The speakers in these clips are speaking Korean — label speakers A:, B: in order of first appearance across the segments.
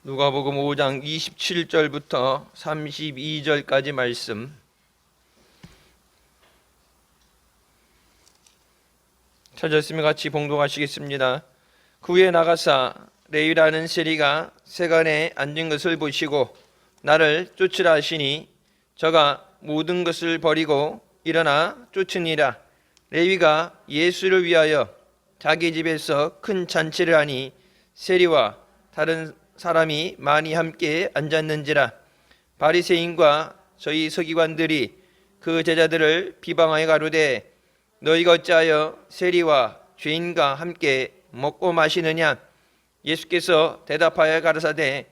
A: 누가복음 5장 27절부터 32절까지 말씀. 찾았으면 같이 봉독하시겠습니다. 그 후에 나가사 레위라는 세리가 세간에 앉은 것을 보시고 나를 쫓으라 하시니 저가 모든 것을 버리고 일어나 쫓으니라. 레위가 예수를 위하여 자기 집에서 큰 잔치를 하니 세리와 다른 사람이 많이 함께 앉았는지라. 바리새인과 저희 서기관들이 그 제자들을 비방하여 가로되 너희가 어찌하여 세리와 죄인과 함께 먹고 마시느냐. 예수께서 대답하여 가라사대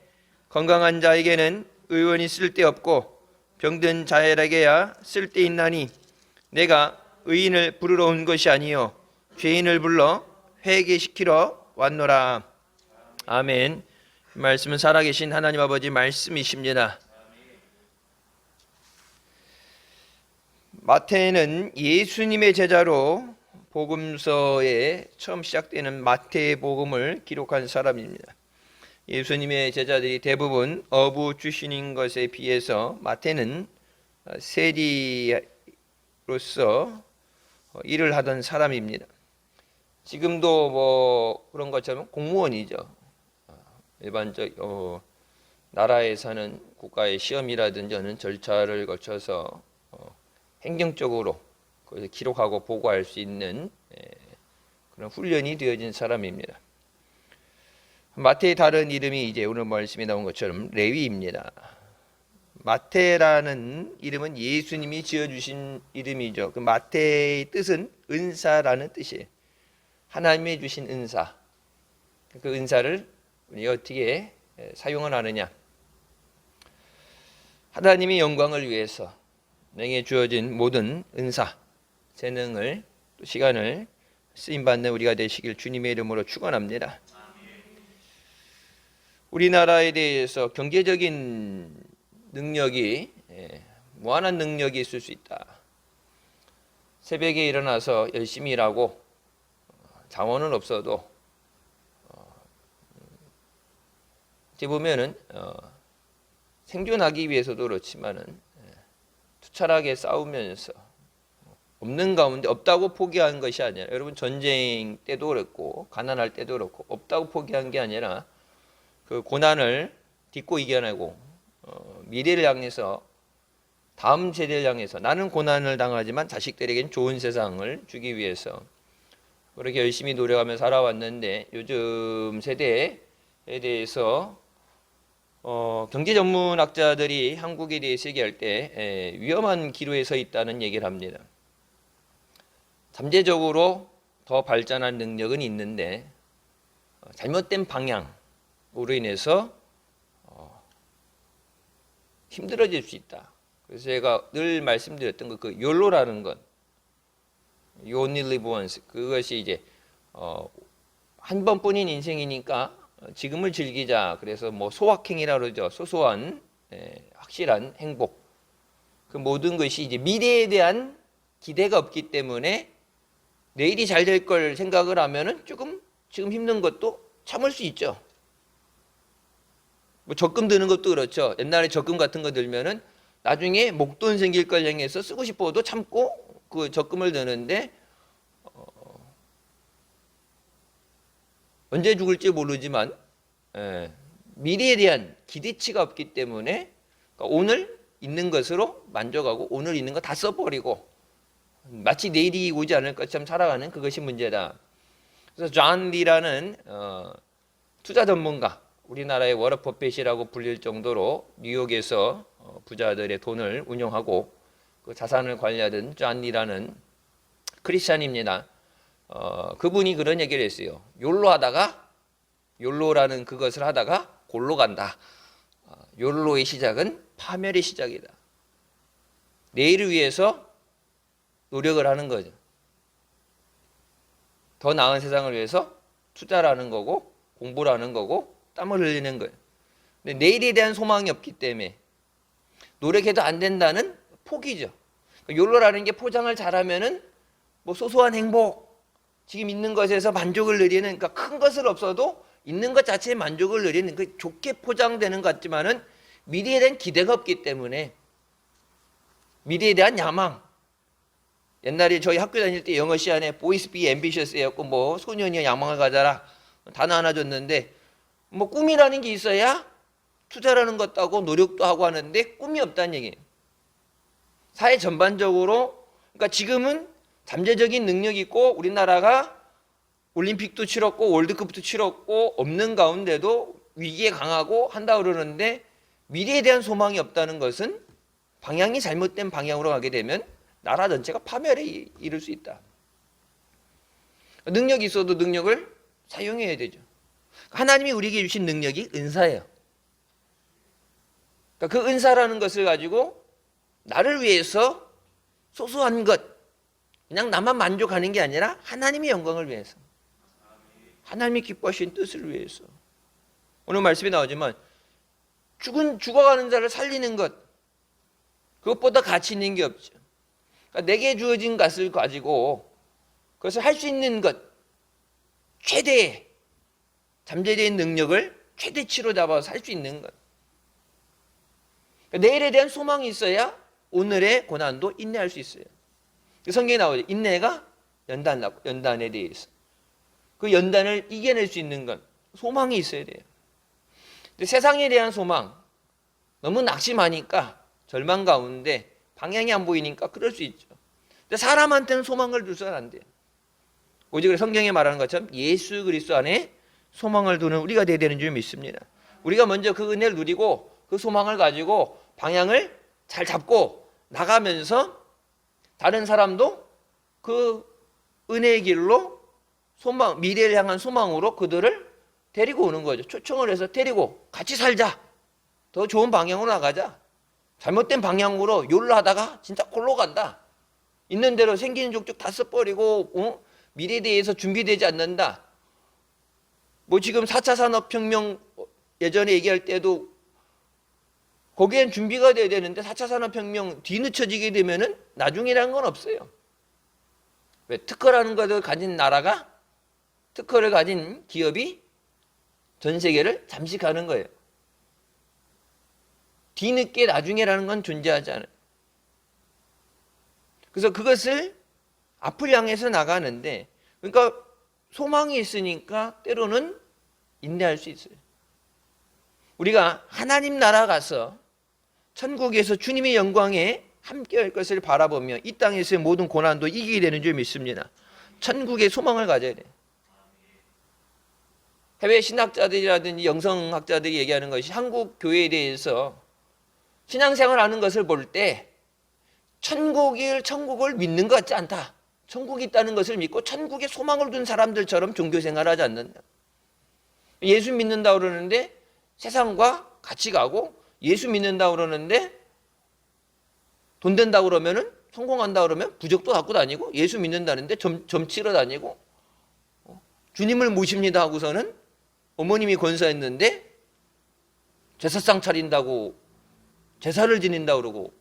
A: 건강한 자에게는 의원이 쓸데없고 병든 자에게야 쓸데있나니 내가 의인을 부르러 온 것이 아니요 죄인을 불러 회개시키러 왔노라. 아멘. 이 말씀은 살아계신 하나님 아버지 말씀이십니다. 마태는 예수님의 제자로 복음서에 처음 시작되는 마태복음을 기록한 사람입니다. 예수님의 제자들이 대부분 어부 출신인 것에 비해서 마태는 세리로서 일을 하던 사람입니다. 지금도 뭐 그런 것처럼 공무원이죠. 일반적 나라에서는 국가의 시험이라든지 어느 절차를 거쳐서 행정적으로 기록하고 보고할 수 있는 그런 훈련이 되어진 사람입니다. 마태의 다른 이름이 이제 오늘 말씀에 나온 것처럼 레위입니다. 마태라는 이름은 예수님이 지어주신 이름이죠. 그 마태의 뜻은 은사라는 뜻이에요. 하나님이 주신 은사. 그 은사를 우리가 어떻게 사용을 하느냐. 하나님의 영광을 위해서 내게 주어진 모든 은사, 재능을 또 시간을 쓰임받는 우리가 되시길 주님의 이름으로 축원합니다. 우리나라에 대해서 경제적인 능력이 무한한 능력이 있을 수 있다. 새벽에 일어나서 열심히 일하고 자원은 없어도 어찌 보면은 생존하기 위해서도 그렇지만은 투철하게 싸우면서 없는 가운데 없다고 포기한 것이 아니라, 여러분 전쟁 때도 그렇고 가난할 때도 그렇고 없다고 포기한 게 아니라 그 고난을 딛고 이겨내고 미래를 향해서 다음 세대를 향해서 나는 고난을 당하지만 자식들에겐 좋은 세상을 주기 위해서 그렇게 열심히 노력하며 살아왔는데, 요즘 세대에 대해서 경제 전문학자들이 한국에 대해서 얘기할 때 위험한 기로에 서 있다는 얘기를 합니다. 잠재적으로 더 발전한 능력은 있는데 잘못된 방향으로 인해서 힘들어질 수 있다. 그래서 제가 늘 말씀드렸던 그 욜로라는 건, You only live once, 그것이 이제 한 번뿐인 인생이니까 지금을 즐기자. 그래서 뭐 소확행이라고 그러죠. 소소한 확실한 행복. 그 모든 것이 이제 미래에 대한 기대가 없기 때문에 내일이 잘 될 걸 생각을 하면은 조금 지금 힘든 것도 참을 수 있죠. 뭐 적금 드는 것도 그렇죠. 옛날에 적금 같은 거 들면은 나중에 목돈 생길 걸 향해서 쓰고 싶어도 참고 그 적금을 드는데 언제 죽을지 모르지만 미래에 대한 기대치가 없기 때문에 오늘 있는 것으로 만족하고 오늘 있는 거 다 써버리고 마치 내일이 오지 않을 것처럼 살아가는 그것이 문제다. 그래서 존 리라는 투자 전문가, 우리나라의 워런 버핏이라고 불릴 정도로 뉴욕에서 부자들의 돈을 운용하고 그 자산을 관리하던 존 리라는 크리스찬입니다. 그분이 그런 얘기를 했어요. 욜로라는 그것을 하다가 골로 간다. 욜로의 시작은 파멸의 시작이다. 내일을 위해서 노력을 하는 거죠. 더 나은 세상을 위해서 투자를 하는 거고 공부를 하는 거고 땀을 흘리는 거예요. 근데 내일에 대한 소망이 없기 때문에 노력해도 안 된다는 포기죠. 욜로라는 게 포장을 잘하면은 뭐 소소한 행복, 지금 있는 것에서 만족을 누리는, 그러니까 큰 것을 없어도 있는 것 자체에 만족을 누리는 그 좋게 포장되는 것 같지만은 미래에 대한 기대가 없기 때문에 미래에 대한 야망. 옛날에 저희 학교 다닐 때 영어 시간에 boys be ambitious 해갖고 뭐 소년이 야망을 가져라 단어 하나 줬는데 뭐 꿈이라는 게 있어야 투자라는 것도 하고 노력도 하고 하는데 꿈이 없다는 얘기예요. 사회 전반적으로 그러니까 지금은 잠재적인 능력이 있고 우리나라가 올림픽도 치렀고 월드컵도 치렀고 없는 가운데도 위기에 강하고 한다 그러는데 미래에 대한 소망이 없다는 것은 방향이 잘못된 방향으로 가게 되면 나라 전체가 파멸에 이를 수 있다. 능력이 있어도 능력을 사용해야 되죠. 하나님이 우리에게 주신 능력이 은사예요. 그러니까 그 은사라는 것을 가지고 나를 위해서 소소한 것, 그냥 나만 만족하는 게 아니라 하나님의 영광을 위해서, 하나님이 기뻐하신 뜻을 위해서. 오늘 말씀에 나오지만 죽어가는 자를 살리는 것, 그것보다 가치 있는 게 없죠. 그러니까 내게 주어진 것을 가지고 그것을 할 수 있는 것, 최대의 잠재된 능력을 최대치로 잡아서 할 수 있는 것. 그러니까 내일에 대한 소망이 있어야 오늘의 고난도 인내할 수 있어요. 성경에 나오죠. 인내가 연단에 대해서. 그 연단을 이겨낼 수 있는 건 소망이 있어야 돼요. 근데 세상에 대한 소망, 너무 낙심하니까 절망 가운데 방향이 안 보이니까 그럴 수 있죠. 근데 사람한테는 소망을 두서는 안 돼요. 오직 성경에 말하는 것처럼 예수 그리스도 안에 소망을 두는 우리가 되어야 되는 줄 믿습니다. 우리가 먼저 그 은혜를 누리고 그 소망을 가지고 방향을 잘 잡고 나가면서 다른 사람도 그 은혜의 길로 소망, 미래를 향한 소망으로 그들을 데리고 오는 거죠. 초청을 해서 데리고 같이 살자. 더 좋은 방향으로 나가자. 잘못된 방향으로 욜로 하다가 진짜 홀로 간다. 있는 대로 생기는 족족 다 써버리고 미래에 대해서 준비되지 않는다. 뭐 지금 4차 산업혁명 예전에 얘기할 때도 거기엔 준비가 돼야 되는데 4차 산업혁명 뒤늦혀지게 되면은 나중이라는 건 없어요. 왜? 특허라는 것을 가진 나라가, 특허를 가진 기업이 전 세계를 잠식하는 거예요. 뒤늦게 나중에라는 건 존재하지 않아요. 그래서 그것을 앞을 향해서 나가는데, 그러니까 소망이 있으니까 때로는 인내할 수 있어요. 우리가 하나님 나라 가서 천국에서 주님의 영광에 함께할 것을 바라보며 이 땅에서의 모든 고난도 이기게 되는 줄 믿습니다. 천국의 소망을 가져야 돼요. 해외 신학자들이라든지 영성학자들이 얘기하는 것이 한국 교회에 대해서 신앙생활 하는 것을 볼 때 천국을 믿는 것 같지 않다. 천국이 있다는 것을 믿고 천국에 소망을 둔 사람들처럼 종교생활하지 않는다. 예수 믿는다 그러는데 세상과 같이 가고, 예수 믿는다 그러는데 돈 된다 그러면은 성공한다 그러면 부적도 갖고 다니고, 예수 믿는다는데 점치러 다니고, 주님을 모십니다 하고서는 어머님이 권사했는데 제사상 차린다고 제사를 지낸다 그러고,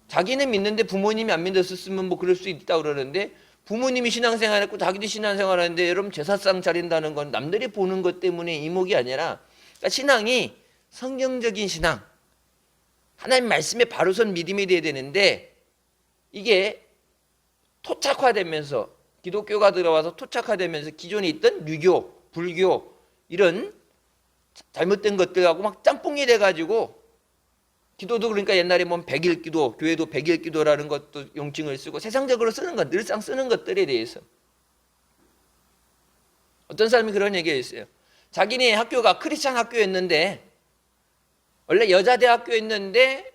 A: 자기는 믿는데 부모님이 안 믿었으면 뭐 그럴 수 있다 그러는데 부모님이 신앙생활했고 자기도 신앙생활하는데 여러분 제사상 차린다는 건 남들이 보는 것 때문에 이목이 아니라, 그러니까 신앙이 성경적인 신앙, 하나님 말씀에 바로 선 믿음이 돼야 되는데 이게 토착화되면서, 기독교가 들어와서 토착화되면서 기존에 있던 유교, 불교 이런 잘못된 것들하고 막 짬뽕이 돼가지고, 기도도 그러니까 옛날에 뭐 백일기도, 교회도 백일기도라는 것도 용칭을 쓰고 세상적으로 쓰는 것, 늘상 쓰는 것들에 대해서 어떤 사람이 그런 얘기가 있어요. 자기네 학교가 크리스찬 학교였는데, 원래 여자 대학교였는데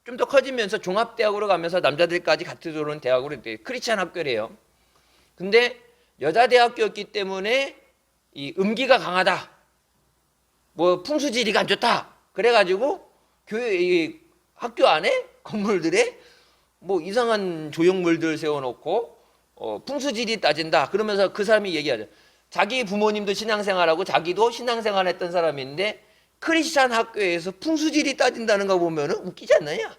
A: 좀 더 커지면서 종합대학으로 가면서 남자들까지 같이 들어오는 대학으로 돼. 크리스찬 학교래요. 근데 여자 대학교였기 때문에 이 음기가 강하다, 뭐 풍수지리가 안 좋다, 그래가지고 교회 학교 안에 건물들에 뭐 이상한 조형물들 세워놓고 풍수지리 따진다 그러면서 그 사람이 얘기하죠. 자기 부모님도 신앙생활하고 자기도 신앙생활했던 사람인데 크리스찬 학교에서 풍수지리 따진다는 거 보면 웃기지 않느냐?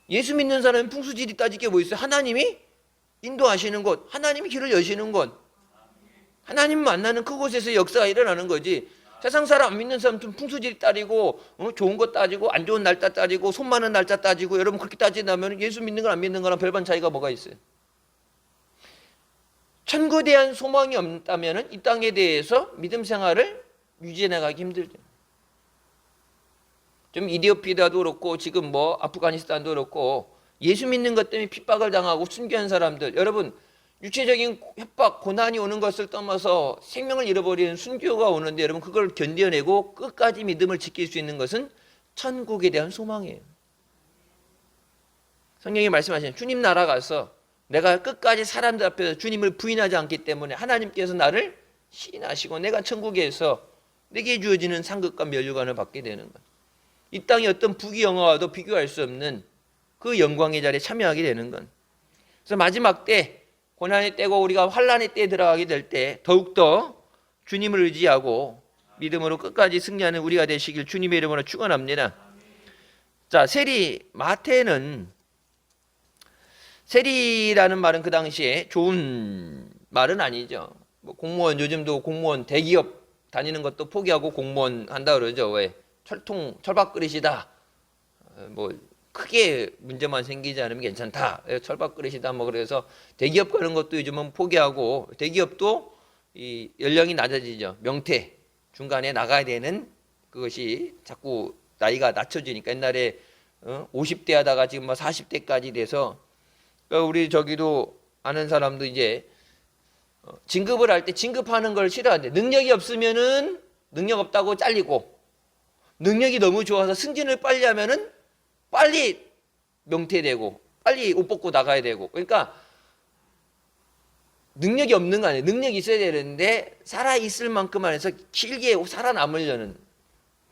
A: 예수 믿는 사람이 풍수지리 따질 게 뭐 있어요? 하나님이 인도하시는 곳, 하나님이 길을 여시는 곳, 하나님 만나는 그곳에서 역사가 일어나는 거지. 세상 사람 안 믿는 사람은 풍수지리 따지고 좋은 거 따지고 안 좋은 날짜 따지고 손 많은 날짜 따지고 여러분 그렇게 따지다면 예수 믿는 건 안 믿는 거랑 별반 차이가 뭐가 있어요? 천국에 대한 소망이 없다면 이 땅에 대해서 믿음 생활을 유지해 나가기 힘들죠. 좀 이디오피아도 그렇고 지금 뭐 아프가니스탄도 그렇고 예수 믿는 것 때문에 핍박을 당하고 순교한 사람들, 여러분 육체적인 협박, 고난이 오는 것을 떠나서 생명을 잃어버리는 순교가 오는데 여러분 그걸 견뎌내고 끝까지 믿음을 지킬 수 있는 것은 천국에 대한 소망이에요. 성경이 말씀하시는 주님 나라 가서 내가 끝까지 사람들 앞에서 주님을 부인하지 않기 때문에 하나님께서 나를 시인하시고 내가 천국에서 내게 주어지는 상급과 면류관을 받게 되는 것. 이 땅의 어떤 부귀영화와도 비교할 수 없는 그 영광의 자리에 참여하게 되는 것. 그래서 마지막 때 고난의 때고 우리가 환난의 때에 들어가게 될 때 더욱더 주님을 의지하고 믿음으로 끝까지 승리하는 우리가 되시길 주님의 이름으로 축원합니다. 자, 세리 마태는 세리라는 말은 그 당시에 좋은 말은 아니죠. 뭐 공무원 요즘도 공무원 대기업 다니는 것도 포기하고 공무원 한다 그러죠. 왜? 철밥 그릇이다. 뭐 크게 문제만 생기지 않으면 괜찮다. 철밥 그릇이다. 뭐 그래서 대기업 가는 것도 요즘은 포기하고 대기업도 이 연령이 낮아지죠. 명퇴 중간에 나가야 되는 그것이 자꾸 나이가 낮춰지니까 옛날에 50대 하다가 지금 뭐 40대까지 돼서 그러니까 우리 저기도 아는 사람도 이제 진급을 할 때 진급하는 걸 싫어하는데 능력이 없으면은 능력 없다고 잘리고 능력이 너무 좋아서 승진을 빨리 하면은 빨리 명퇴되고 빨리 옷 벗고 나가야 되고 그러니까 능력이 없는 거 아니에요. 능력이 있어야 되는데 살아있을 만큼만 해서 길게 살아남으려는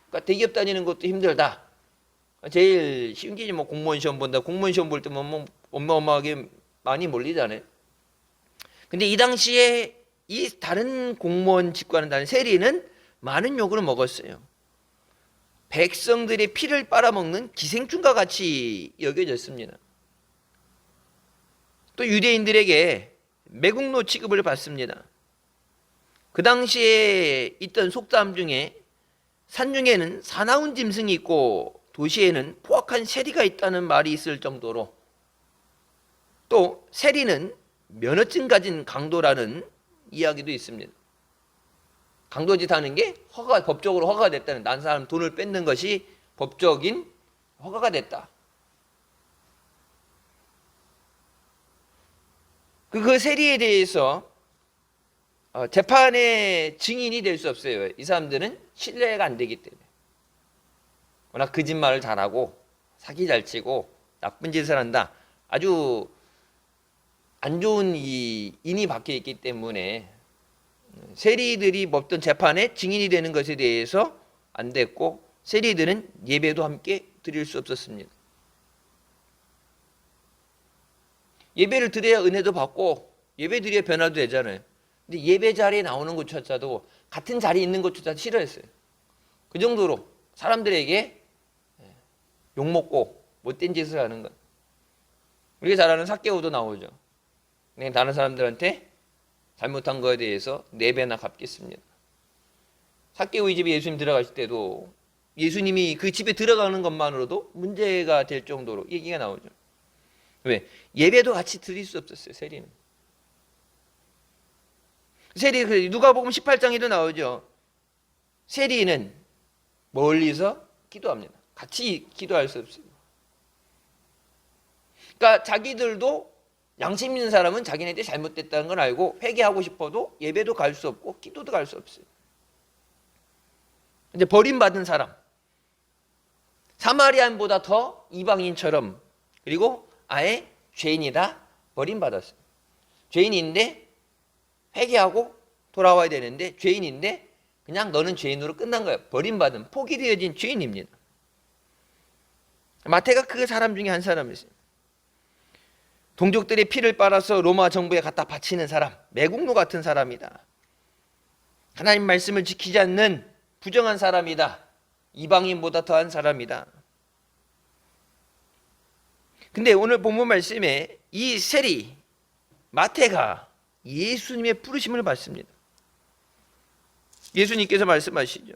A: 그러니까 대기업 다니는 것도 힘들다. 제일 쉬운 게 뭐 공무원 시험 본다. 공무원 시험 볼 때면 뭐 어마어마하게 많이 몰리잖아요. 근데 이 당시에 이 다른 공무원 직과는 다른 세리는 많은 욕을 먹었어요. 백성들의 피를 빨아먹는 기생충과 같이 여겨졌습니다. 또 유대인들에게 매국노 취급을 받습니다. 그 당시에 있던 속담 중에 산중에는 사나운 짐승이 있고 도시에는 포악한 세리가 있다는 말이 있을 정도로 또 세리는 면허증 가진 강도라는 이야기도 있습니다. 강도짓 하는 게 법적으로 허가가 됐다는, 난 사람 돈을 뺏는 것이 법적인 허가가 됐다. 그 세리에 대해서 재판의 증인이 될 수 없어요. 이 사람들은 신뢰가 안 되기 때문에. 워낙 거짓말을 잘하고 사기 잘 치고 나쁜 짓을 한다. 아주 안 좋은 인이 박혀 있기 때문에 세리들이 어떤 재판에 증인이 되는 것에 대해서 안 됐고 세리들은 예배도 함께 드릴 수 없었습니다. 예배를 드려야 은혜도 받고 예배 드려야 변화도 되잖아요. 근데 예배 자리에 나오는 것조차도 같은 자리에 있는 것조차 싫어했어요. 그 정도로 사람들에게 욕먹고 못된 짓을 하는 것. 우리가 잘 아는 삭개오도 나오죠. 그냥 다른 사람들한테 잘못한 거에 대해서 4배나 갚겠습니다. 삭개오의 집에 예수님 들어가실 때도 예수님이 그 집에 들어가는 것만으로도 문제가 될 정도로 얘기가 나오죠. 왜? 예배도 같이 드릴 수 없었어요. 세리는. 세리 누가복음 18장에도 나오죠. 세리는 멀리서 기도합니다. 같이 기도할 수 없어요. 그러니까 자기들도 양심 있는 사람은 자기네들이 잘못됐다는 걸 알고 회개하고 싶어도 예배도 갈 수 없고 기도도 갈 수 없어요. 이제 버림받은 사람, 사마리아인보다 더 이방인처럼, 그리고 아예 죄인이다, 버림받았어요. 죄인인데 회개하고 돌아와야 되는데 죄인인데 그냥 너는 죄인으로 끝난 거예요. 버림받은, 포기되어진 죄인입니다. 마태가 그 사람 중에 한 사람이었어요. 동족들의 피를 빨아서 로마 정부에 갖다 바치는 사람, 매국노 같은 사람이다. 하나님 말씀을 지키지 않는 부정한 사람이다. 이방인보다 더한 사람이다. 근데 오늘 본문 말씀에 이 세리 마태가 예수님의 부르심을 받습니다. 예수님께서 말씀하시죠.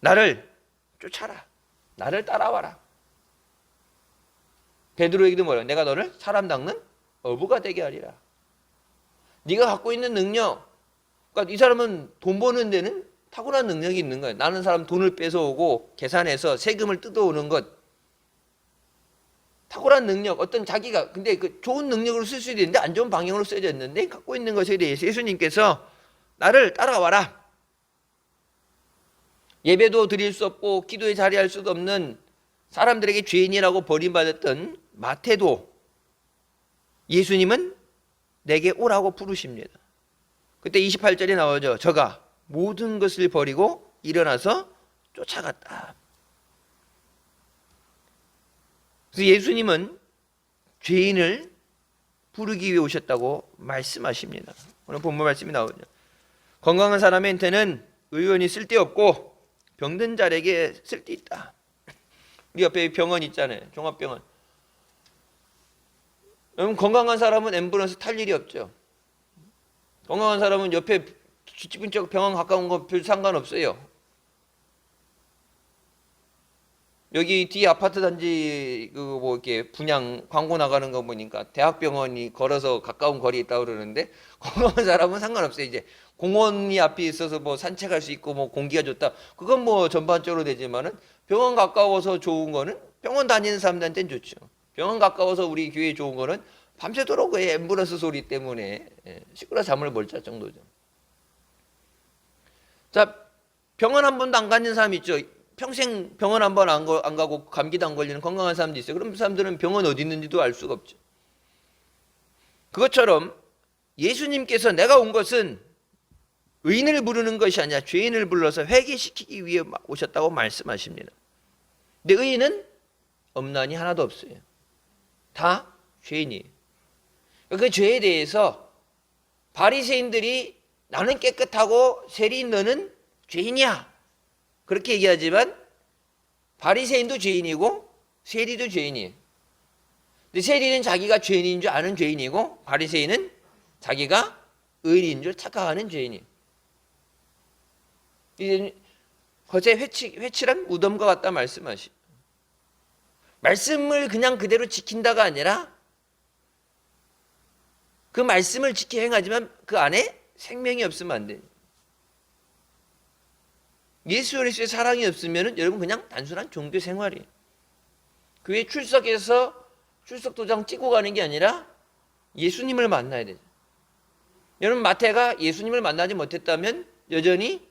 A: 나를 쫓아라. 나를 따라와라. 베드로에게도 뭐라? 내가 너를 사람 닦는 어부가 되게 하리라. 네가 갖고 있는 능력, 그러니까 이 사람은 돈 버는 데는 탁월한 능력이 있는 거예요. 나는 사람 돈을 뺏어오고 계산해서 세금을 뜯어오는 것, 탁월한 능력, 어떤 자기가 근데 그 좋은 능력으로 쓸 수 있는데 안 좋은 방향으로 쓰여졌는데 갖고 있는 것에 대해서 예수님께서 나를 따라와라. 예배도 드릴 수 없고 기도에 자리할 수도 없는 사람들에게 죄인이라고 버림받았던 마태도 예수님은 내게 오라고 부르십니다. 그때 28절에 나오죠. 저가 모든 것을 버리고 일어나서 쫓아갔다. 그래서 예수님은 죄인을 부르기 위해 오셨다고 말씀하십니다. 오늘 본문 말씀이 나오죠. 건강한 사람한테는 의원이 쓸데없고 병든 자에게 쓸데있다. 우리 옆에 병원 있잖아요. 종합병원. 여러분 건강한 사람은 앰뷸런스 탈 일이 없죠. 건강한 사람은 옆에 집근 쪽 병원 가까운 거 별 상관없어요. 여기 뒤 아파트 단지 그 뭐 이렇게 분양 광고 나가는 거 보니까 대학병원이 걸어서 가까운 거리에 있다고 그러는데 건강한 사람은 상관없어요. 이제 공원이 앞에 있어서 뭐 산책할 수 있고 뭐 공기가 좋다. 그건 뭐 전반적으로 되지만은 병원 가까워서 좋은 거는 병원 다니는 사람들한테는 좋죠. 병원 가까워서 우리 교회에 좋은 거는 밤새도록 그 앰뷸런스 소리 때문에 시끄러 잠을 못 잘 정도죠. 자, 병원 한 번도 안 가는 사람 있죠. 평생 병원 한 번 안 가고 감기도 안 걸리는 건강한 사람도 있어요. 그럼 그 사람들은 병원 어디 있는지도 알 수가 없죠. 그것처럼 예수님께서 내가 온 것은 의인을 부르는 것이 아니라 죄인을 불러서 회개시키기 위해 오셨다고 말씀하십니다. 근데 의인은 없나니 하나도 없어요. 다 죄인이에요. 그 죄에 대해서 바리새인들이 나는 깨끗하고 세리인 너는 죄인이야 그렇게 얘기하지만 바리새인도 죄인이고 세리도 죄인이에요. 근데 세리는 자기가 죄인인 줄 아는 죄인이고 바리새인은 자기가 의인인 줄 착각하는 죄인이에요. 이제 거제 회칠한 무덤과 같다 말씀하시. 말씀을 그냥 그대로 지킨다가 아니라 그 말씀을 지켜 행하지만 그 안에 생명이 없으면 안 돼요. 예수 그리스도의 사랑이 없으면 여러분 그냥 단순한 종교 생활이에요. 교회 출석해서 출석 도장 찍고 가는 게 아니라 예수님을 만나야 되죠. 여러분 마태가 예수님을 만나지 못했다면 여전히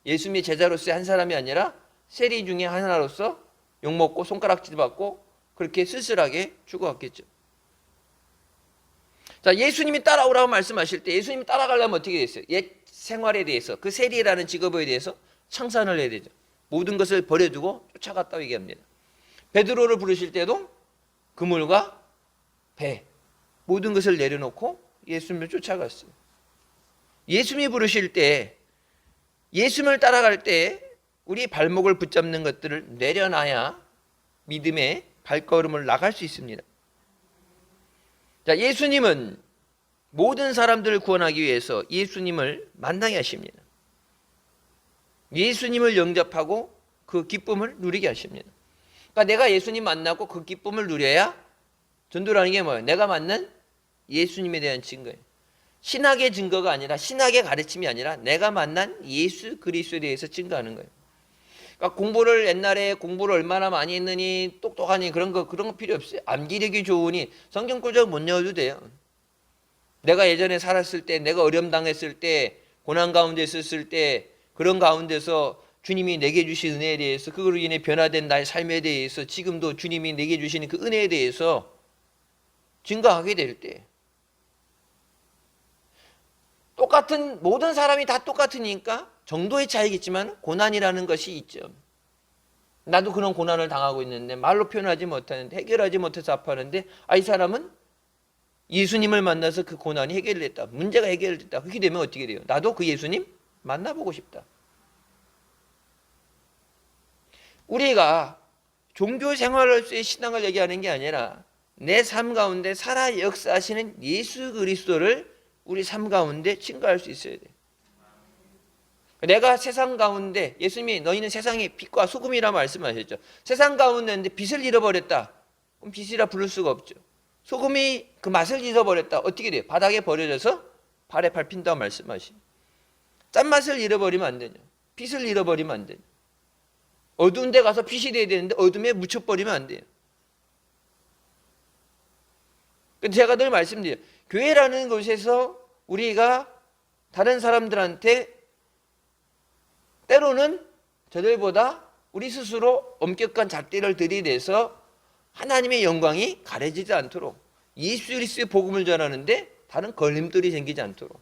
A: 예수님의 제자로서의 한 사람이 아니라 세리 중에 하나로서 욕먹고 손가락질 받고 그렇게 쓸쓸하게 죽어갔겠죠. 자, 예수님이 따라오라고 말씀하실 때 예수님이 따라가려면 어떻게 됐어요? 옛 생활에 대해서 그 세리라는 직업에 대해서 청산을 해야 되죠. 모든 것을 버려두고 쫓아갔다고 얘기합니다. 베드로를 부르실 때도 그물과 배 모든 것을 내려놓고 예수님을 쫓아갔어요. 예수님이 부르실 때 예수님을 따라갈 때 우리 발목을 붙잡는 것들을 내려놔야 믿음의 발걸음을 나갈 수 있습니다. 자, 예수님은 모든 사람들을 구원하기 위해서 예수님을 만나게 하십니다. 예수님을 영접하고 그 기쁨을 누리게 하십니다. 그러니까 내가 예수님 만나고 그 기쁨을 누려야 전도라는 게 뭐예요? 내가 만난 예수님에 대한 증거예요. 신학의 증거가 아니라 신학의 가르침이 아니라 내가 만난 예수 그리스도에 대해서 증거하는 거예요. 그러니까 공부를 옛날에 공부를 얼마나 많이 했느니 똑똑하니 그런 거 필요 없어요. 암기력이 좋으니 성경 구절 못 외워도 돼요. 내가 예전에 살았을 때, 내가 어려움 당했을 때, 고난 가운데 있었을 때 그런 가운데서 주님이 내게 주신 은혜에 대해서 그걸로 인해 변화된 나의 삶에 대해서 지금도 주님이 내게 주시는 그 은혜에 대해서 증거하게 될 때 똑같은 모든 사람이 다 똑같으니까 정도의 차이겠지만 고난이라는 것이 있죠. 나도 그런 고난을 당하고 있는데 말로 표현하지 못하는데 해결하지 못해서 아파하는데 이 사람은 예수님을 만나서 그 고난이 해결됐다. 문제가 해결됐다. 그렇게 되면 어떻게 돼요? 나도 그 예수님 만나보고 싶다. 우리가 종교 생활로서의 신앙을 얘기하는 게 아니라 내 삶 가운데 살아 역사하시는 예수 그리스도를 우리 삶 가운데 증거할 수 있어야 돼요. 내가 세상 가운데, 예수님이 너희는 세상의 빛과 소금이라 말씀하셨죠. 세상 가운데인데 빛을 잃어버렸다. 그럼 빛이라 부를 수가 없죠. 소금이 그 맛을 잃어버렸다. 어떻게 돼요? 바닥에 버려져서 발에 밟힌다고 말씀하시죠. 짠맛을 잃어버리면 안 되죠. 빛을 잃어버리면 안 되죠. 어두운 데 가서 빛이 돼야 되는데 어둠에 묻혀버리면 안 돼요. 제가 늘 말씀드려요. 교회라는 곳에서 우리가 다른 사람들한테 때로는 저들보다 우리 스스로 엄격한 잣대를 들이대서 하나님의 영광이 가려지지 않도록 예수 그리스도의 복음을 전하는데 다른 걸림돌이 생기지 않도록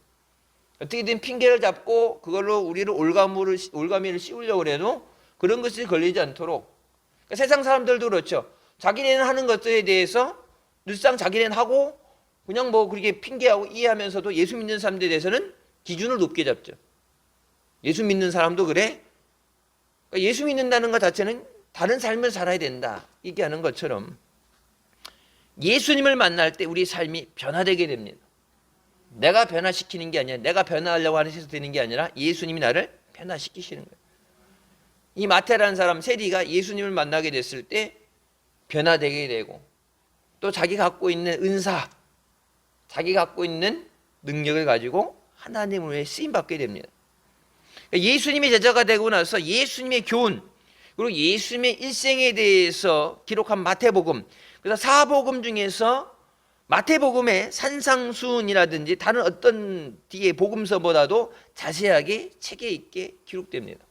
A: 어떻게든 핑계를 잡고 그걸로 우리를 올가미를 씌우려고 해도 그런 것이 걸리지 않도록. 그러니까 세상 사람들도 그렇죠. 자기네는 하는 것들에 대해서 늘상 자기네는 하고 그냥 뭐 그렇게 핑계하고 이해하면서도 예수 믿는 사람들에 대해서는 기준을 높게 잡죠. 예수 믿는 사람도 그래. 그러니까 예수 믿는다는 것 자체는 다른 삶을 살아야 된다 얘기하는 것처럼 예수님을 만날 때 우리 삶이 변화되게 됩니다. 내가 변화시키는 게 아니라, 내가 변화하려고 하는 데서 되는 게 아니라 예수님이 나를 변화시키시는 거예요. 이 마태라는 사람 세리가 예수님을 만나게 됐을 때 변화되게 되고 또 자기가 갖고 있는 은사, 자기가 갖고 있는 능력을 가지고 하나님을 위해 쓰임받게 됩니다. 예수님의 제자가 되고 나서 예수님의 교훈, 그리고 예수님의 일생에 대해서 기록한 마태복음, 그래서 사복음 중에서 마태복음의 산상수훈이라든지 다른 어떤 뒤에 복음서보다도 자세하게 체계 있게 기록됩니다.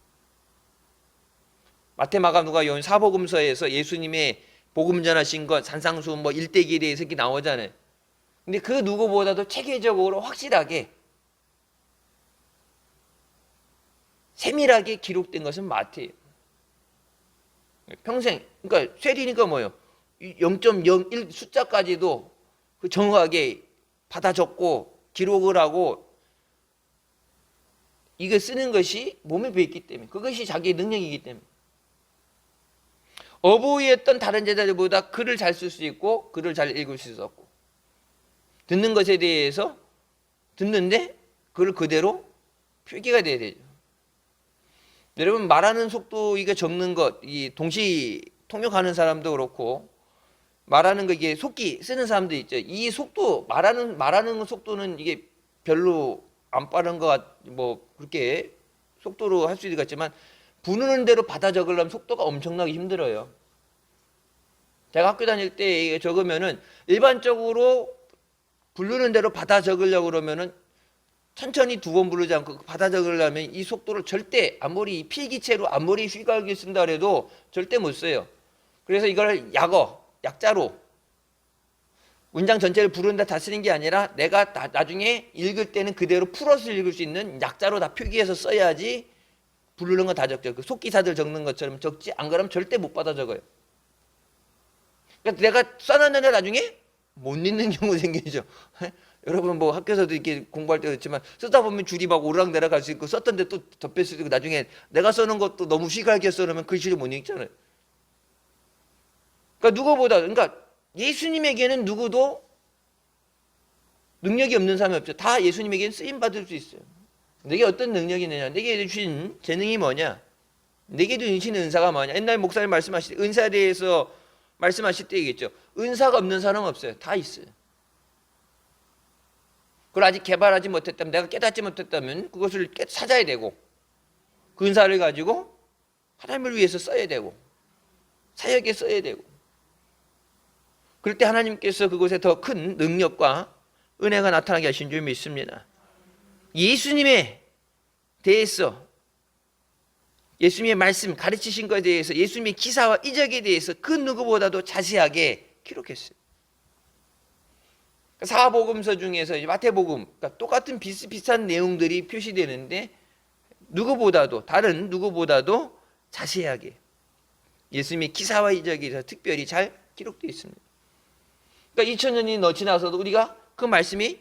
A: 마태, 마가, 누가, 요한 사복음서에서 예수님의 복음 전하신 것, 산상수훈, 뭐 일대기에 대해서 이렇게 나오잖아요. 근데 그 누구보다도 체계적으로 확실하게 세밀하게 기록된 것은 마태예요. 평생, 그러니까 쇠리니까 뭐예요? 0.01 숫자까지도 그 정확하게 받아 적고 기록을 하고 이거 쓰는 것이 몸에 배있기 때문에 그것이 자기의 능력이기 때문에 어부였던 다른 제자들보다 글을 잘 쓸 수 있고 글을 잘 읽을 수 있었고 듣는 것에 대해서 듣는데 그걸 그대로 표기가 돼야 되죠. 여러분 말하는 속도 이게 적는 것, 이 동시 통역하는 사람도 그렇고 말하는 거 이게 속기 쓰는 사람도 있죠. 이 속도 말하는 속도는 이게 별로 안 빠른 뭐 그렇게 속도로 할 수 있겠지만 부르는 대로 받아 적으려면 속도가 엄청나게 힘들어요. 제가 학교 다닐 때 적으면은 일반적으로 부르는 대로 받아 적으려고 그러면은 천천히 두 번 부르지 않고 받아 적으려면 이 속도를 절대 아무리 필기체로 아무리 휘갈기 쓴다 해도 절대 못 써요. 그래서 이걸 약자로 문장 전체를 부른다 다 쓰는 게 아니라 내가 나중에 읽을 때는 그대로 풀어서 읽을 수 있는 약자로 다 표기해서 써야지 부르는 거 다 적죠. 그 속기사들 적는 것처럼 적지 안 그러면 절대 못 받아 적어요. 그러니까 내가 써놨는데 나중에 못 읽는 경우 생기죠. 여러분 뭐 학교에서도 이렇게 공부할 때도 있지만 쓰다 보면 줄이 막 오르락내락 할 수 있고 썼던데 또 덮일 수도 있고 나중에 내가 써놓은 것도 너무 휘갈게 써놓으면 글씨를 못 읽잖아요. 그러니까 누구보다 그러니까 예수님에게는 누구도 능력이 없는 사람이 없죠. 다 예수님에게는 쓰임 받을 수 있어요. 내게 어떤 능력이 있느냐, 내게 주신 재능이 뭐냐, 내게 주신 은사가 뭐냐. 옛날 목사님 말씀하실 때 은사에 대해서 말씀하실 때 얘기했죠. 은사가 없는 사람은 없어요. 다 있어요. 그걸 아직 개발하지 못했다면, 내가 깨닫지 못했다면 그것을 찾아야 되고 그 은사를 가지고 하나님을 위해서 써야 되고 사역에 써야 되고 그럴 때 하나님께서 그곳에 더 큰 능력과 은혜가 나타나게 하신 줄 믿습니다. 예수님에 대해서 예수님의 말씀 가르치신 것에 대해서 예수님의 기사와 이적에 대해서 그 누구보다도 자세하게 기록했어요. 사복음서 중에서 마태복음 그러니까 똑같은 비슷비슷한 내용들이 표시되는데 누구보다도 다른 누구보다도 자세하게 예수님의 기사와 이적에 대해서 특별히 잘 기록되어 있습니다. 그러니까 2000년이 지나서도 우리가 그 말씀이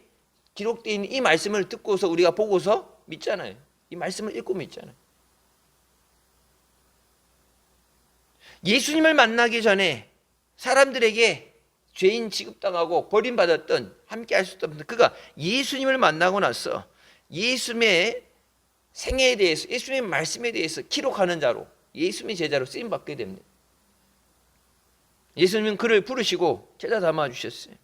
A: 기록되어 있는 이 말씀을 듣고서 우리가 보고서 믿잖아요. 이 말씀을 읽고 믿잖아요. 예수님을 만나기 전에 사람들에게 죄인 취급당하고 버림받았던 함께 할 수 없던 그가 예수님을 만나고 나서 예수님의 생애에 대해서, 예수님의 말씀에 대해서 기록하는 자로, 예수님의 제자로 쓰임 받게 됩니다. 예수님은 그를 부르시고 제자 삼아 주셨어요.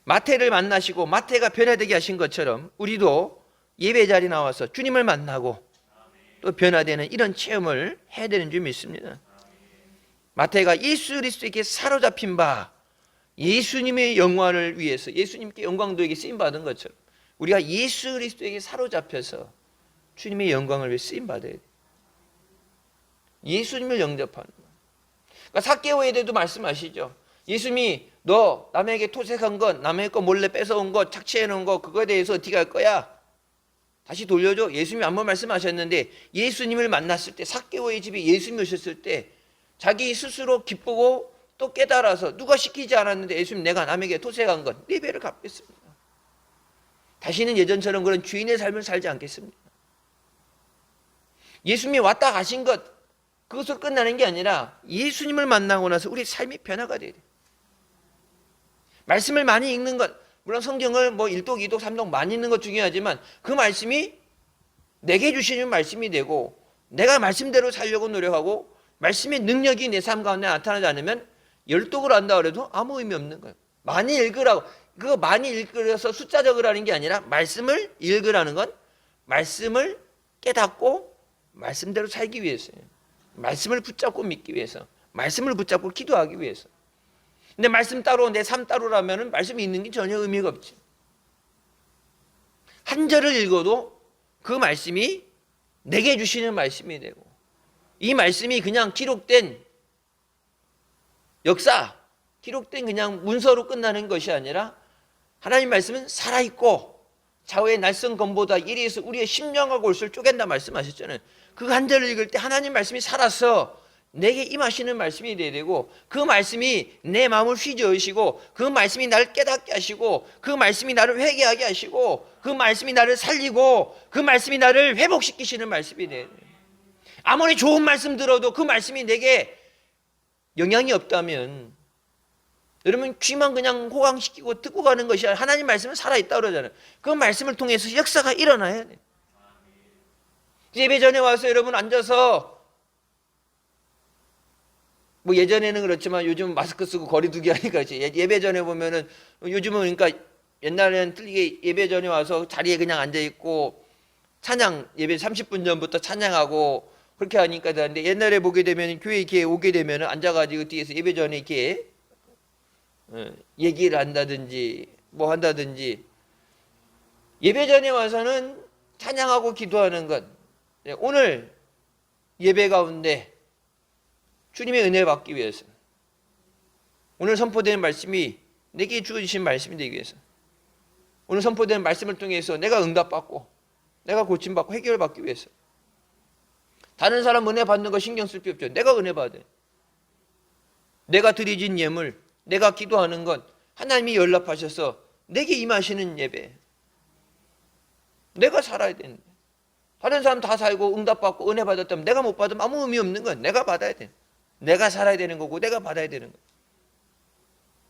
A: 마태를 만나시고 마태가 변화되게 하신 것처럼 우리도 예배 자리에 나와서 주님을 만나고 또 변화되는 이런 체험을 해야 되는 줄 믿습니다. 마태가 예수 그리스도에게 사로잡힌 바, 예수님의 영광을 위해서 예수님께 영광도에게 쓰임 받은 것처럼 우리가 예수 그리스도에게 사로잡혀서 주님의 영광을 위해 쓰임 받아야 돼요. 예수님을 영접하는 것. 그러니까 삭개오에 대해도 말씀하시죠. 예수님이 너 남에게 토색한 것, 남의 거 몰래 뺏어온 것, 착취해 놓은 것, 그거에 대해서 어떻게 할 거야? 다시 돌려줘. 예수님이 한번 말씀하셨는데, 예수님을 만났을 때, 삭개오의 집에 예수님이 오셨을 때 자기 스스로 기쁘고 또 깨달아서 누가 시키지 않았는데 예수님, 내가 남에게 토색한 것 네 배를 갚겠습니다. 다시는 예전처럼 그런 주인의 삶을 살지 않겠습니다. 예수님이 왔다 가신 것, 그것으로 끝나는 게 아니라 예수님을 만나고 나서 우리 삶이 변화가 돼야 돼요. 말씀을 많이 읽는 것, 물론 성경을 1독, 2독, 3독 많이 읽는 것 중요하지만 그 말씀이 내게 주시는 말씀이 되고 내가 말씀대로 살려고 노력하고 말씀의 능력이 내 삶 가운데 나타나지 않으면 10독을 한다 그래도 아무 의미 없는 거예요. 많이 읽으라고, 그거 많이 읽으려서 숫자 적으라는 게 아니라 말씀을 읽으라는 건 말씀을 깨닫고 말씀대로 살기 위해서예요. 말씀을 붙잡고 믿기 위해서, 말씀을 붙잡고 기도하기 위해서. 근데 말씀 따로 내 삶 따로라면 말씀이 있는 게 전혀 의미가 없지. 한 절을 읽어도 그 말씀이 내게 주시는 말씀이 되고, 이 말씀이 그냥 기록된 역사, 기록된 그냥 문서로 끝나는 것이 아니라 하나님 말씀은 살아있고 좌우의 날선 검보다 예리해서 우리의 심령과 골수를 쪼갠다 말씀하셨잖아요. 그 한 절을 읽을 때 하나님 말씀이 살아서 내게 임하시는 말씀이 돼야 되고, 그 말씀이 내 마음을 휘저으시고, 그 말씀이 나를 깨닫게 하시고, 그 말씀이 나를 회개하게 하시고, 그 말씀이 나를 살리고, 그 말씀이 나를 회복시키시는 말씀이 돼야 돼요. 아무리 좋은 말씀 들어도 그 말씀이 내게 영향이 없다면 여러분 귀만 그냥 호강시키고 듣고 가는 것이 아니라 하나님 말씀은 살아있다 그러잖아요. 그 말씀을 통해서 역사가 일어나야 돼요. 예배 전에 와서 여러분 앉아서 예전에는 그렇지만 요즘은 마스크 쓰고 거리 두기 하니까 예배 전에 보면은 요즘은 그러니까 옛날에는 틀리게 예배 전에 와서 자리에 그냥 앉아있고 찬양 예배 30분 전부터 찬양하고 그렇게 하니까 되는데, 옛날에 보게 되면 교회 이렇게 오게 되면 앉아가지고 뒤에서 예배 전에 이렇게 얘기를 한다든지 한다든지, 예배 전에 와서는 찬양하고 기도하는 것. 오늘 예배 가운데 주님의 은혜를 받기 위해서, 오늘 선포되는 말씀이 내게 주어주신 말씀이 되기 위해서, 오늘 선포되는 말씀을 통해서 내가 응답받고 내가 고침받고 해결받기 위해서, 다른 사람 은혜 받는 거 신경 쓸 필요 없죠. 내가 은혜 받아. 내가 드리진 예물, 내가 기도하는 건 하나님이 연락하셔서 내게 임하시는 예배. 내가 살아야 되는데, 다른 사람 다 살고 응답받고 은혜 받았다면 내가 못 받으면 아무 의미 없는 건 내가 받아야 돼. 내가 살아야 되는 거고 내가 받아야 되는 거.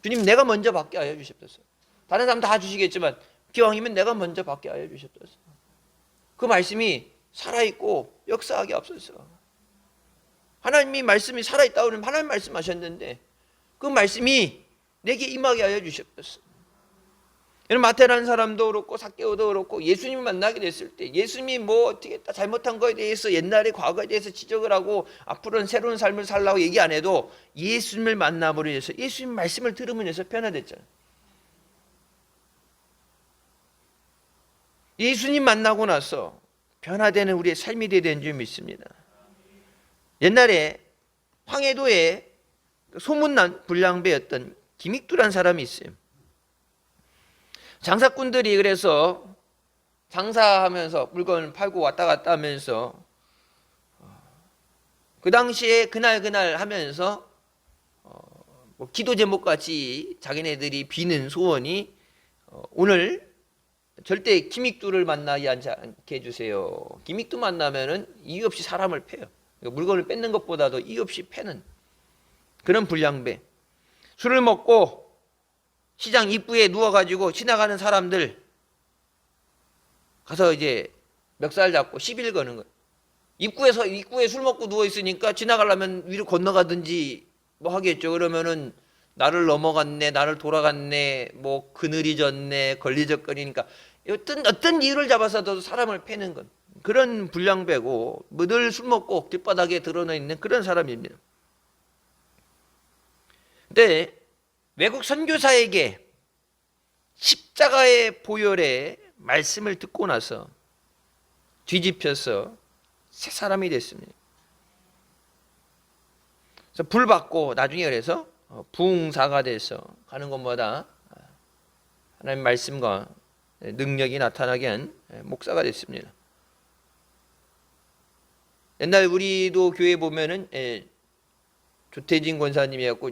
A: 주님, 내가 먼저 받게 하여 주십소서. 다른 사람 다 주시겠지만 기왕이면 내가 먼저 받게 하여 주십소서. 그 말씀이 살아있고 역사하게 앞서서, 하나님이 말씀이 살아있다고 하면 하나님 말씀하셨는데 그 말씀이 내게 임하게 하여 주십소서. 여러분, 마태라는 사람도 그렇고 삭개오도 그렇고 예수님을 만나게 됐을 때 예수님이 어떻게 했다 잘못한 거에 대해서 옛날의 과거에 대해서 지적을 하고 앞으로는 새로운 삶을 살라고 얘기 안 해도 예수님을 만남으로 해서 예수님 말씀을 들으면서 변화됐잖아요. 예수님 만나고 나서 변화되는 우리의 삶이 되야 되는 줄 믿습니다. 옛날에 황해도에 소문난 불량배였던 김익두라는 사람이 있어요. 장사꾼들이 그래서 장사하면서 물건을 팔고 왔다 갔다 하면서 그 당시에 그날 하면서 기도 제목 같이 자기네들이 비는 소원이 오늘 절대 김익두를 만나지 않게 해주세요. 김익두 만나면은 이유 없이 사람을 패요. 물건을 뺏는 것보다도 이유 없이 패는 그런 불량배. 술을 먹고 시장 입구에 누워가지고 지나가는 사람들 가서 이제 멱살 잡고 시비를 거는 거예요. 입구에 술 먹고 누워 있으니까 지나가려면 위로 건너가든지 뭐 하겠죠. 그러면은 나를 넘어갔네, 나를 돌아갔네, 뭐 그늘이 졌네, 걸리적거리니까 어떤 이유를 잡아서도 사람을 패는 건 그런 불량배고 늘 술 먹고 길바닥에 드러나 있는 그런 사람입니다. 근데 외국 선교사에게 십자가의 보혈의 말씀을 듣고 나서 뒤집혀서 새 사람이 됐습니다. 그래서 불 받고 나중에 그래서 부흥사가 돼서 가는 것마다 하나님 말씀과 능력이 나타나게 한 목사가 됐습니다. 옛날 우리도 교회 보면은 조태진 권사님이었고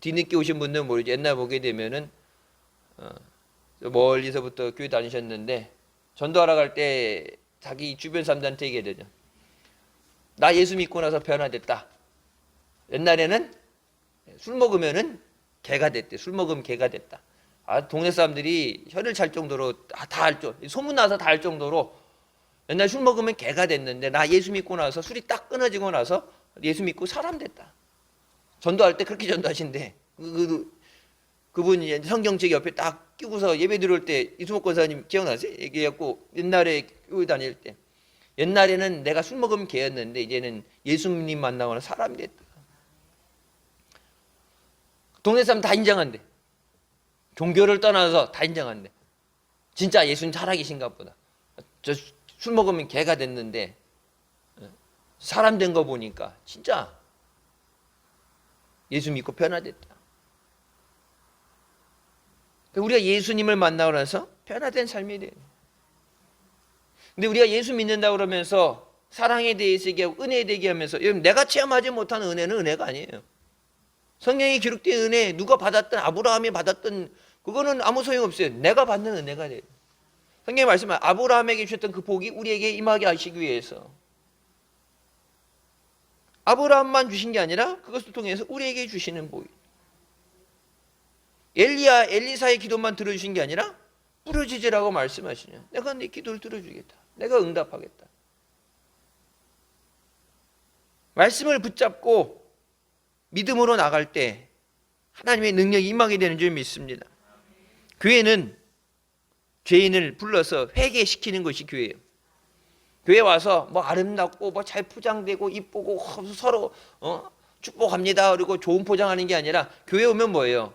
A: 뒤늦게 오신 분들은 모르죠. 옛날 보게 되면은 멀리서부터 교회 다니셨는데 전도하러 갈 때 자기 주변 사람들한테 얘기해야 되죠. 나 예수 믿고 나서 변화됐다. 옛날에는 술 먹으면은 개가 됐대. 술 먹으면 개가 됐다. 동네 사람들이 혀를 찰 정도로 다 알 소문 나서 다 알 정도로 옛날 술 먹으면 개가 됐는데 나 예수 믿고 나서 술이 딱 끊어지고 나서 예수 믿고 사람 됐다. 전도할 때 그렇게 전도하신대. 그분이 성경책 옆에 딱 끼고서 예배 들어올 때 이수목 권사님 기억나세요? 얘기했고 옛날에 교회 다닐 때 옛날에는 내가 술 먹으면 개였는데 이제는 예수님 만나거나 사람이 됐다. 동네 사람 다 인정한대. 종교를 떠나서 다 인정한대. 진짜 예수님 살아계신가 보다. 저 술 먹으면 개가 됐는데 사람 된 거 보니까 진짜 예수 믿고 변화됐다. 우리가 예수님을 만나고 나서 변화된 삶이 돼요. 근데 우리가 예수 믿는다고 그러면서 사랑에 대해서 얘기하고 은혜에 대해 얘기하면서 여러분 내가 체험하지 못하는 은혜는 은혜가 아니에요. 성경에 기록된 은혜 누가 받았던 아브라함이 받았던 그거는 아무 소용없어요. 내가 받는 은혜가 돼요. 성경에 말씀하면 아브라함에게 주셨던 그 복이 우리에게 임하게 하시기 위해서 아브라함만 주신 게 아니라 그것을 통해서 우리에게 주시는 복이 엘리사의 기도만 들어주신 게 아니라 부르짖으라고 말씀하시냐. 내가 네 기도를 들어주겠다. 내가 응답하겠다. 말씀을 붙잡고 믿음으로 나갈 때 하나님의 능력이 임하게 되는 줄 믿습니다. 교회는 죄인을 불러서 회개시키는 것이 교회예요. 교회 와서 뭐 아름답고 뭐 잘 포장되고 이쁘고 서로 축복합니다. 그리고 좋은 포장하는 게 아니라 교회 오면 뭐예요?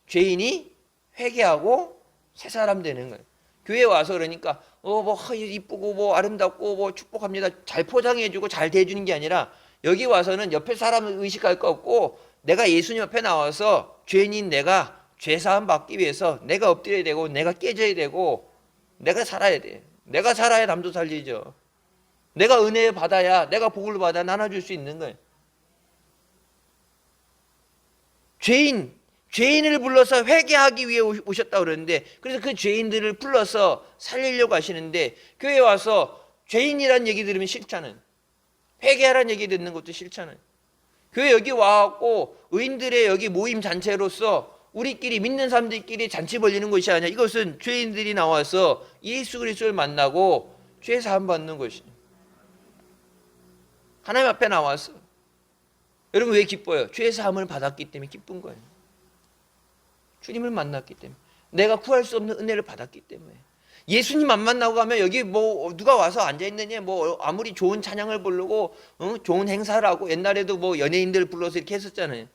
A: 죄인이 회개하고 새 사람 되는 거예요. 교회 와서 그러니까 뭐 이쁘고 뭐 아름답고 뭐 축복합니다. 잘 포장해주고 잘 대해주는 게 아니라 여기 와서는 옆에 사람을 의식할 거 없고 내가 예수님 앞에 나와서 죄인인 내가 죄사함 받기 위해서 내가 엎드려야 되고 내가 깨져야 되고 내가 살아야 돼. 내가 살아야 남도 살리죠. 내가 은혜 받아야 내가 복을 받아 나눠줄 수 있는 거예요. 죄인을 불러서 회개하기 위해 오셨다고 그러는데 그래서 그 죄인들을 불러서 살리려고 하시는데 교회에 와서 죄인이란 얘기 들으면 싫잖아요. 회개하라는 얘기 듣는 것도 싫잖아요. 교회 여기 와갖고 의인들의 여기 모임 잔치로서 우리끼리 믿는 사람들끼리 잔치 벌리는 것이 아니라 이것은 죄인들이 나와서 예수 그리스도를 만나고 죄 사함 받는 것이 하나님 앞에 나와서 여러분 왜 기뻐요? 죄 사함을 받았기 때문에 기쁜 거예요. 주님을 만났기 때문에 내가 구할 수 없는 은혜를 받았기 때문에 예수님 안 만나고 가면 여기 뭐 누가 와서 앉아있느냐 뭐 아무리 좋은 찬양을 부르고 좋은 행사를 하고 옛날에도 뭐 연예인들 불러서 이렇게 했었잖아요.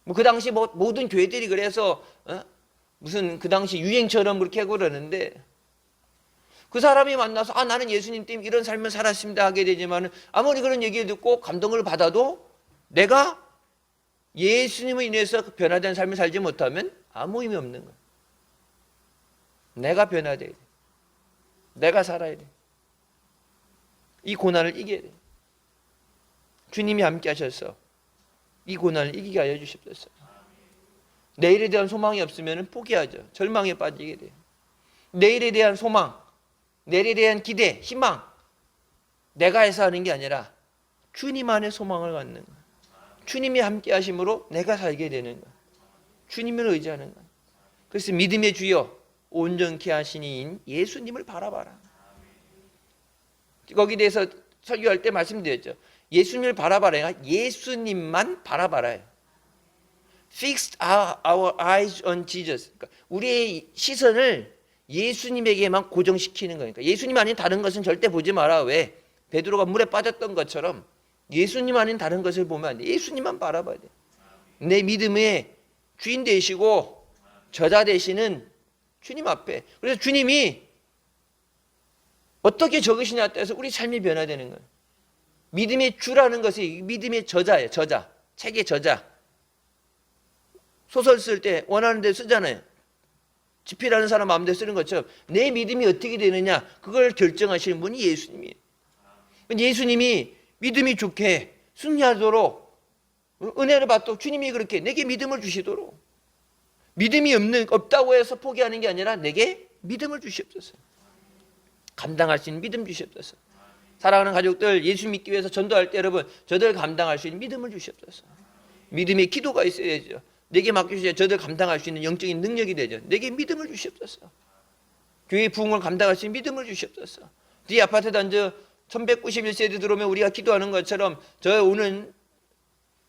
A: 뭐 그 당시 뭐 모든 교회들이 그래서 무슨 그 당시 유행처럼 그렇게 하고 그러는데 그 사람이 만나서 나는 예수님 때문에 이런 삶을 살았습니다 하게 되지만 아무리 그런 얘기를 듣고 감동을 받아도 내가 예수님을 인해서 변화된 삶을 살지 못하면 아무 의미 없는 거야. 내가 변화돼야 돼. 내가 살아야 돼. 이 고난을 이겨야 돼. 주님이 함께 하셔서 이 고난을 이기게 하여 주십시오. 내일에 대한 소망이 없으면 포기하죠. 절망에 빠지게 돼요. 내일에 대한 소망, 내일에 대한 기대, 희망 내가 해서 하는 게 아니라 주님 안에 소망을 갖는 거예요. 주님이 함께 하심으로 내가 살게 되는 거예요. 주님을 의지하는 거예요. 그래서 믿음의 주여 온전케 하시니인 예수님을 바라봐라. 거기에 대해서 설교할 때 말씀드렸죠. 예수님을 바라봐라. 예수님만 바라봐라요. Fix our eyes on Jesus. 그러니까 우리의 시선을 예수님에게만 고정시키는 거니까. 예수님 아닌 다른 것은 절대 보지 마라. 왜? 베드로가 물에 빠졌던 것처럼 예수님 아닌 다른 것을 보면 안 돼. 예수님만 바라봐야 돼. 내 믿음의 주인 되시고 저자 되시는 주님 앞에. 그래서 주님이 어떻게 적으시냐에 따라서 우리 삶이 변화되는 거예요. 믿음의 주라는 것이 믿음의 저자예요. 저자. 책의 저자. 소설 쓸 때 원하는 데 쓰잖아요. 집필하는 사람 마음대로 쓰는 것처럼 내 믿음이 어떻게 되느냐 그걸 결정하시는 분이 예수님이에요. 예수님이 믿음이 좋게 승리하도록 은혜를 받도록 주님이 그렇게 내게 믿음을 주시도록 믿음이 없다고 해서 포기하는 게 아니라 내게 믿음을 주시옵소서. 감당할 수 있는 믿음 주시옵소서. 사랑하는 가족들 예수 믿기 위해서 전도할 때 여러분 저들 감당할 수 있는 믿음을 주시옵소서. 믿음의 기도가 있어야죠. 내게 맡겨주셔야 저들 감당할 수 있는 영적인 능력이 되죠. 내게 믿음을 주시옵소서. 교회의 부흥을 감당할 수 있는 믿음을 주시옵소서. 네 아파트 단지 1191세대 들어오면 우리가 기도하는 것처럼 저 오는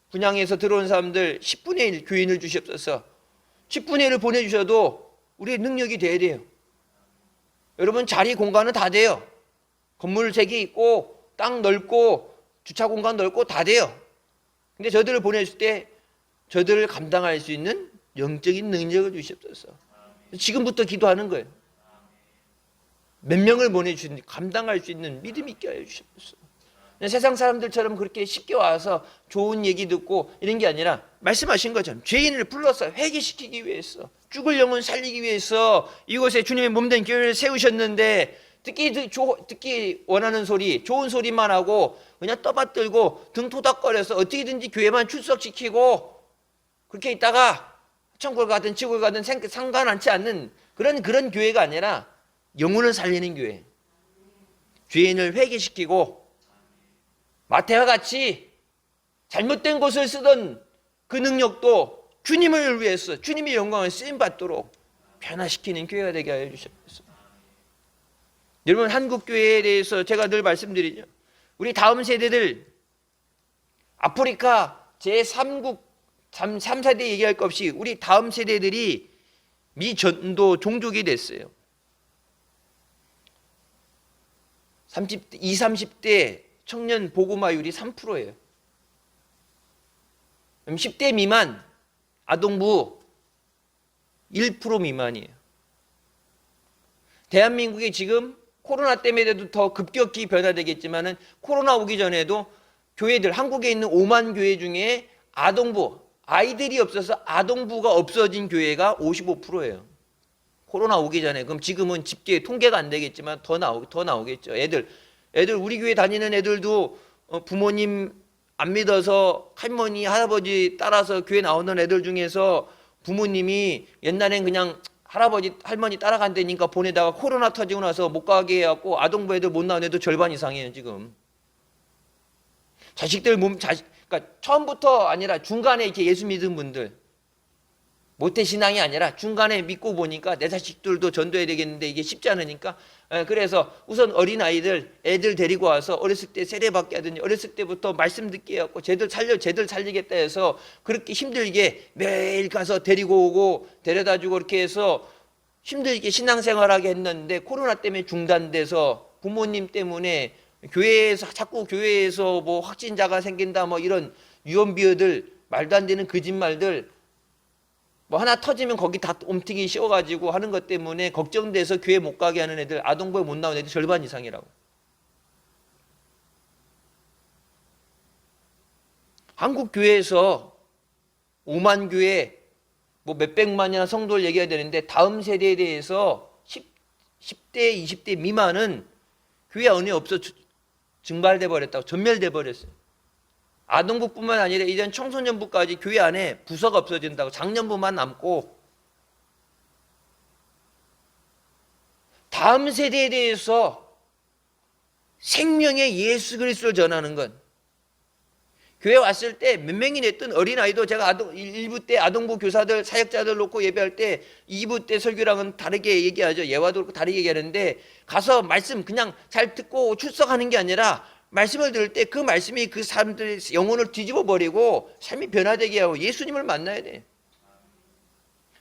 A: 분양에서 들어온 사람들 10분의 1 교인을 주시옵소서. 10분의 1을 보내주셔도 우리의 능력이 돼야 돼요. 여러분 자리 공간은 다 돼요. 건물 3개 있고 땅 넓고 주차 공간 넓고 다 돼요. 근데 저들을 보내줄 때 저들을 감당할 수 있는 영적인 능력을 주시옵소서. 지금부터 기도하는 거예요. 몇 명을 보내주시는지 감당할 수 있는 믿음 있게 하여 주시옵소서. 세상 사람들처럼 그렇게 쉽게 와서 좋은 얘기 듣고 이런 게 아니라 말씀하신 것처럼 죄인을 불러서 회개시키기 위해서 죽을 영혼 살리기 위해서 이곳에 주님의 몸된 교회를 세우셨는데 듣기 원하는 소리 좋은 소리만 하고 그냥 떠받들고 등 토닥거려서 어떻게든지 교회만 출석시키고 그렇게 있다가 천국을 가든 지옥을 가든 상관하지 않는 그런 교회가 아니라 영혼을 살리는 교회. 죄인을 회개시키고 마태와 같이 잘못된 것을 쓰던 그 능력도 주님을 위해서 주님의 영광을 쓰임받도록 변화시키는 교회가 되게 하여 주시옵소서. 여러분 한국 교회에 대해서 제가 늘 말씀드리죠. 우리 다음 세대들 아프리카 제3국 3세대 얘기할 것 없이 우리 다음 세대들이 미전도 종족이 됐어요. 20, 30대 청년 보고마율이 3%예요. 10대 미만 아동부 1% 미만이에요. 대한민국이 지금 코로나 때문에도 더 급격히 변화되겠지만은 코로나 오기 전에도 교회들 한국에 있는 5만 교회 중에 아동부 아이들이 없어서 아동부가 없어진 교회가 55%예요. 코로나 오기 전에. 그럼 지금은 집계 통계가 안 되겠지만 더 나오겠죠. 애들 우리 교회 다니는 애들도 부모님 안 믿어서 할머니 할아버지 따라서 교회 나오는 애들 중에서 부모님이 옛날엔 그냥 할아버지 할머니 따라간다니까 보내다가 코로나 터지고 나서 못 가게 해갖고 아동부 애들 못 나온 애들 절반 이상이에요 지금. 자식들 그러니까 처음부터 아니라 중간에 이렇게 예수 믿은 분들 모태신앙이 아니라 중간에 믿고 보니까 내 자식들도 전도해야 되겠는데 이게 쉽지 않으니까 그래서 우선 어린아이들 애들 데리고 와서 어렸을 때 세례받게 하든지 어렸을 때부터 말씀 듣게 해갖고 쟤들 살리겠다 해서 그렇게 힘들게 매일 가서 데리고 오고 데려다주고 이렇게 해서 힘들게 신앙생활하게 했는데 코로나 때문에 중단돼서 부모님 때문에 자꾸 교회에서 뭐 확진자가 생긴다 뭐 이런 유언비어들 말도 안 되는 거짓말들 뭐 하나 터지면 거기 다 옴튀기 씌워가지고 하는 것 때문에 걱정돼서 교회 못 가게 하는 애들 아동부에 못 나온 애들 절반 이상이라고. 한국 교회에서 5만 교회 뭐 몇백만이나 성도를 얘기해야 되는데 다음 세대에 대해서 10대 20대 미만은 교회 안에 없어 증발돼 버렸다고 전멸돼 버렸어요. 아동부뿐만 아니라 이젠 청소년부까지 교회 안에 부서가 없어진다고 장년부만 남고 다음 세대에 대해서 생명의 예수 그리스도를 전하는 건 교회 왔을 때 몇 명이 냈던 어린아이도 제가 1부 때 아동부 교사들 사역자들 놓고 예배할 때 2부 때 설교랑은 다르게 얘기하죠. 예화도 그렇고 다르게 얘기하는데 가서 말씀 그냥 잘 듣고 출석하는 게 아니라 말씀을 들을 때 그 말씀이 그 사람들의 영혼을 뒤집어 버리고 삶이 변화되게 하고 예수님을 만나야 돼.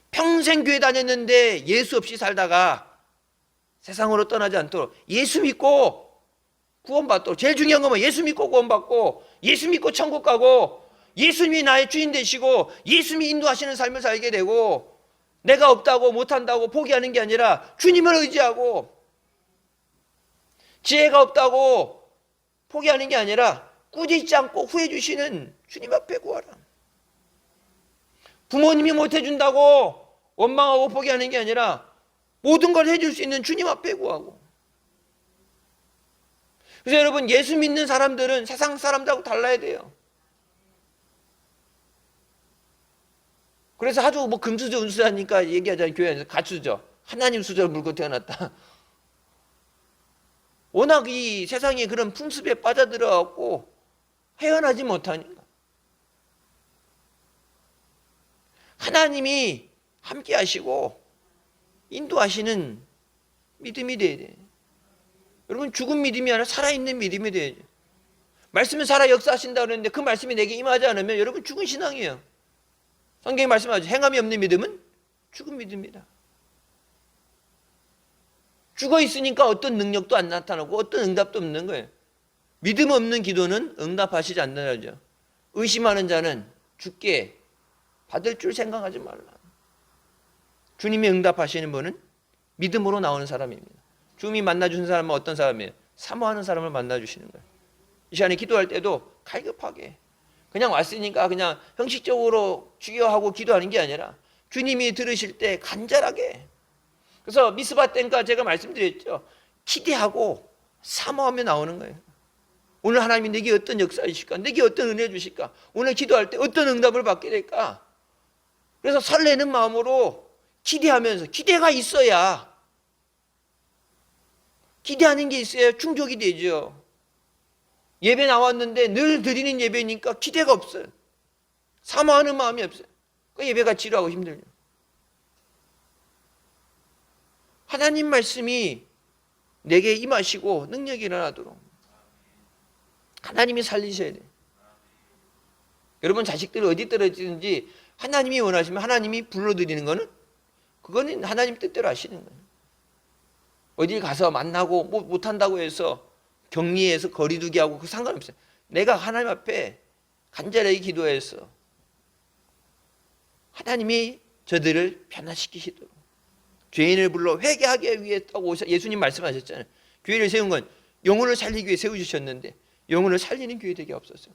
A: 평생 교회 다녔는데 예수 없이 살다가 세상으로 떠나지 않도록 예수 믿고 구원받도록, 제일 중요한 건 예수 믿고 구원받고 예수 믿고 천국 가고 예수님이 나의 주인 되시고 예수님이 인도하시는 삶을 살게 되고 내가 없다고 못한다고 포기하는 게 아니라 주님을 의지하고 지혜가 없다고 포기하는 게 아니라 꾸짖지 않고 후회 주시는 주님 앞에 구하라. 부모님이 못해준다고 원망하고 포기하는 게 아니라 모든 걸 해줄 수 있는 주님 앞에 구하고. 그래서 여러분, 예수 믿는 사람들은 세상 사람들하고 달라야 돼요. 그래서 아주 금수저 은수저니까 얘기하잖아요. 교회 안에서 가수저, 하나님 수저를 물고 태어났다. 워낙 이 세상에 그런 풍습에 빠져들어갖고 헤어나지 못하니까. 하나님이 함께 하시고 인도하시는 믿음이 돼야 돼. 여러분, 죽은 믿음이 아니라 살아있는 믿음이 돼야죠. 말씀은 살아 역사하신다 그러는데 그 말씀이 내게 임하지 않으면 여러분 죽은 신앙이에요. 성경이 말씀하죠. 행함이 없는 믿음은 죽은 믿음이다. 죽어 있으니까 어떤 능력도 안 나타나고 어떤 응답도 없는 거예요. 믿음 없는 기도는 응답하시지 않는다죠. 의심하는 자는 죽게 받을 줄 생각하지 말라. 주님이 응답하시는 분은 믿음으로 나오는 사람입니다. 주님이 만나주는 사람은 어떤 사람이에요? 사모하는 사람을 만나주시는 거예요. 이 시간에 기도할 때도 갈급하게 그냥 왔으니까 그냥 형식적으로 주여하고 기도하는 게 아니라 주님이 들으실 때 간절하게. 그래서 미스바 땐가 제가 말씀드렸죠. 기대하고 사모하며 나오는 거예요. 오늘 하나님이 내게 어떤 역사이실까? 내게 어떤 은혜 주실까? 오늘 기도할 때 어떤 응답을 받게 될까? 그래서 설레는 마음으로 기대하면서, 기대가 있어야, 기대하는 게 있어야 충족이 되죠. 예배 나왔는데 늘 드리는 예배니까 기대가 없어요. 사모하는 마음이 없어요. 그 예배가 지루하고 힘들죠. 하나님 말씀이 내게 임하시고 능력이 일어나도록 하나님이 살리셔야 돼요. 여러분 자식들 어디 떨어지든지 하나님이 원하시면 하나님이 불러드리는 거는 그거는 하나님 뜻대로 하시는 거예요. 어디 가서 만나고 못한다고 해서 격리해서 거리두기 하고 그 상관없어요. 내가 하나님 앞에 간절하게 기도해서 하나님이 저들을 변화시키시도록 죄인을 불러 회개하기 위해 예수님 말씀하셨잖아요. 교회를 세운 건 영혼을 살리기 위해 세우셨는데 영혼을 살리는 교회 되게 없었어요.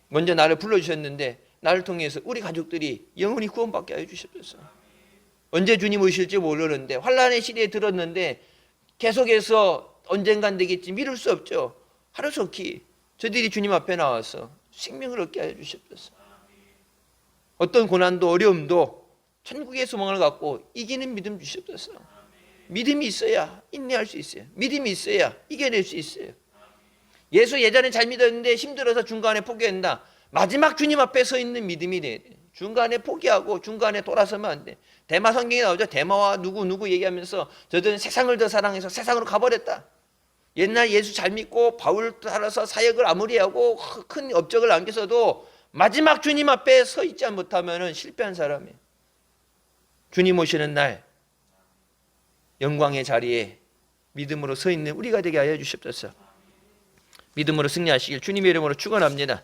A: 먼저 나를 불러주셨는데 나를 통해서 우리 가족들이 영혼이 구원받게 하여 주셨어요. 언제 주님 오실지 모르는데 환란의 시대에 들었는데 계속해서 언젠간 되겠지 미룰 수 없죠. 하루속히 저들이 주님 앞에 나와서 생명을 얻게 하여 주셨어요. 어떤 고난도 어려움도 천국의 소망을 갖고 이기는 믿음 주셨어요. 믿음이 있어야 인내할 수 있어요. 믿음이 있어야 이겨낼 수 있어요. 예수 예전에 잘 믿었는데 힘들어서 중간에 포기한다. 마지막 주님 앞에 서 있는 믿음이 돼야 돼. 중간에 포기하고 중간에 돌아서면 안 돼. 데마 성경에 나오죠. 데마와 누구 얘기하면서 저들은 세상을 더 사랑해서 세상으로 가버렸다. 옛날 예수 잘 믿고 바울 따라서 사역을 아무리 하고 큰 업적을 남겼어도 마지막 주님 앞에 서 있지 못하면 실패한 사람이에요. 주님 오시는 날 영광의 자리에 믿음으로 서 있는 우리가 되게 하여 주시옵소서. 믿음으로 승리하시길 주님의 이름으로 축원합니다.